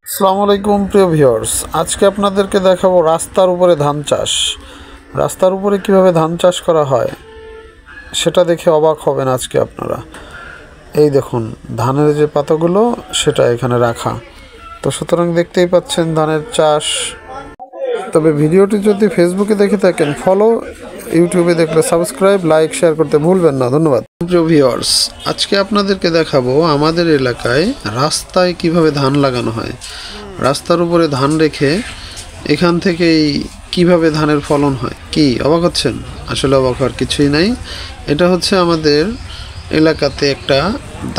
আসসালামু আলাইকুম প্রিয় ভিউয়ার্স, আজকে আপনাদেরকে দেখাবো রাস্তার উপরে ধান চাষ। রাস্তার উপরে কিভাবে ধান চাষ করা হয় সেটা দেখে অবাক হবেন আজকে আপনারা। এই দেখুন ধানের যে পাতাগুলো সেটা এখানে রাখা। তো সুতরাং দেখতেই পাচ্ছেন ধানের চাষ। তবে ভিডিওটি যদি ফেসবুকে দেখে থাকেন ফলো, ইউটিউবে দেখলে সাবস্ক্রাইব, লাইক, শেয়ার করতে ভুলবেন না। ধন্যবাদ। প্রিয় ভিউয়ার্স, আজকে আপনাদেরকে দেখাবো আমাদের এলাকায় রাস্তায় কিভাবে ধান লাগানো হয়। রাস্তার উপরে ধান রেখে এখান থেকেই কিভাবে ধানের ফলন হয়। কি অবাক হচ্ছেন? আসলে অবাক হওয়ার কিছুই নাই। এটা হচ্ছে আমাদের এলাকাতে একটা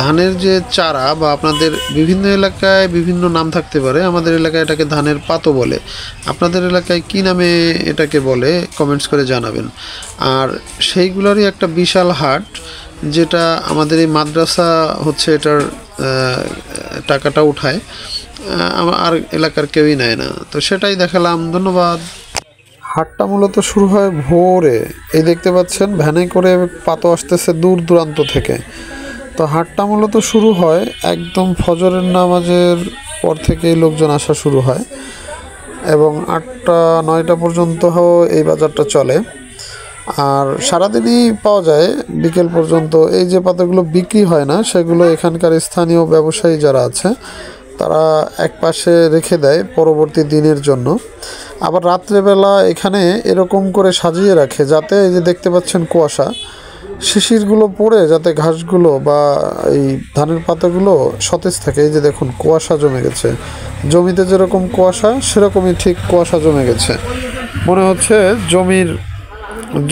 ধানের যে চারা, বা আপনাদের বিভিন্ন এলাকায় বিভিন্ন নাম থাকতে পারে। আমাদের এলাকায় এটাকে ধানের পাতো বলে। আপনাদের এলাকায় কি নামে এটাকে বলে কমেন্টস করে জানাবেন। আর সেইগুলোরই একটা বিশাল হাট, যেটা আমাদের এই মাদ্রাসা হচ্ছে এটার টাকাটা উঠায়, আর এলাকার কেউই নেয় না। তো সেটাই দেখালাম। ধন্যবাদ। হাটটা মূলত শুরু হয় ভোরে। এই দেখতে পাচ্ছেন ভ্যানে করে পাতো আসতেছে দূর দূরান্ত থেকে। তো হাটটা মূলত শুরু হয় একদম ফজরের নামাজের পর থেকেই লোকজন আসা শুরু হয়, এবং 8টা-9টা পর্যন্ত এই বাজারটা চলে। আর সারাদিনই পাওয়া যায় বিকেল পর্যন্ত। এই যে পাতাগুলো বিক্রি হয় না, সেগুলো এখানকার স্থানীয় ব্যবসায়ী যারা আছে তারা এক পাশে রেখে দেয় পরবর্তী দিনের জন্য। আবার রাত্রেবেলা এখানে এরকম করে সাজিয়ে রাখে, যাতে এই যে দেখতে পাচ্ছেন কুয়াশা, শিশিরগুলো পড়ে যাতে ঘাসগুলো বা এই ধানের পাতাগুলো সতেজ থাকে। এই যে দেখুন কুয়াশা জমে গেছে, জমিতে যেরকম কুয়াশা সেরকমই ঠিক কুয়াশা জমে গেছে, মনে হচ্ছে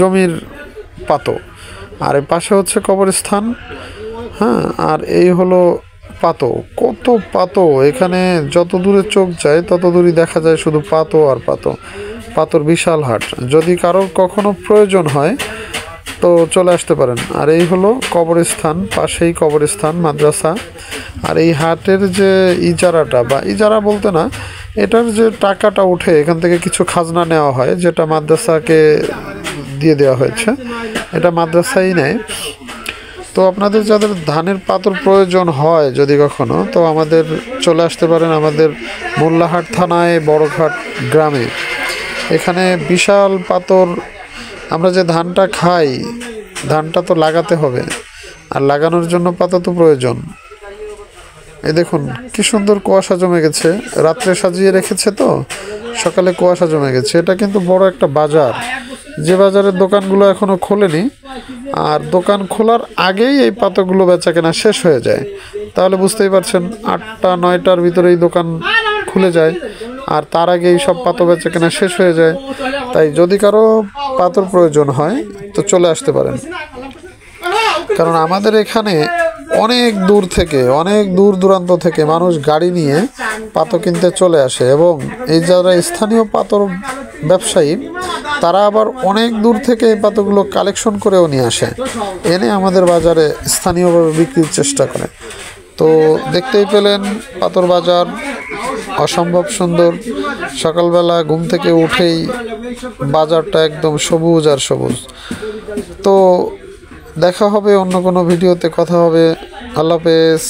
জমির পাতো। আর এর পাশে হচ্ছে কবরস্থান। হ্যাঁ, আর এই হলো পাতো। কত পাতো! এখানে যত দূরে চোখ যায় তত দূরই দেখা যায় শুধু পাতো আর পাতো। পাতোর বিশাল হাট। যদি কারোর কখনো প্রয়োজন হয় তো চলে আসতে পারেন। আর এই হলো কবরস্থান, পাশেই কবরস্থান, মাদ্রাসা। আর এই হাটের যে ইজারাটা, বা ইজারা বলতে না, এটার যে টাকাটা উঠে এখান থেকে কিছু খাজনা নেওয়া হয়, যেটা মাদ্রাসাকে দিয়ে দেওয়া হয়েছে। এটা মাদ্রাসাই নেয়। তো আপনাদের যাদের ধানের পাতর প্রয়োজন হয় যদি কখনো, তো আমাদের চলে আসতে পারেন আমাদের মোল্লাহাট থানায় বড়ঘাট গ্রামে। এখানে বিশাল পাতর। আমরা যে ধানটা খাই, ধানটা তো লাগাতে হবে, আর লাগানোর জন্য পাতা তো প্রয়োজন। এই দেখুন কি সুন্দর কুয়াশা জমে গেছে। রাত্রে সাজিয়ে রেখেছে, তো সকালে কুয়াশা জমে গেছে। এটা কিন্তু বড় একটা বাজার, যে বাজারের দোকানগুলো এখনো খোলেনি। আর দোকান খোলার আগেই এই পাতাগুলো বেচা কেনা শেষ হয়ে যায়। তাহলে বুঝতেই পারছেন 8টা-9টার ভিতরে এই দোকান খুলে যায়, আর তার আগে এই সব পাতা বেচা কেনা শেষ হয়ে যায়। তাই যদি কারো পাতার প্রয়োজন হয় তো চলে আসতে পারেন। কারণ আমাদের এখানে অনেক দূর দূরান্ত থেকে মানুষ গাড়ি নিয়ে পাতো কিনতে চলে আসে, এবং এই যারা স্থানীয় পাতর ব্যবসায়ী তারা আবার অনেক দূর থেকে এই পাতাগুলো কালেকশন করেও নিয়ে আসে, এনে আমাদের বাজারে স্থানীয়ভাবে বিক্রির চেষ্টা করে। তো দেখতেই পেলেন পাতর বাজার অসম্ভব সুন্দর। সকালবেলা ঘুম থেকে উঠেই বাজারটা একদম সবুজ আর সবুজ। তো দেখা হবে অন্য কোনো ভিডিওতে, কথা হবে। আল্লাহ হাফেজ।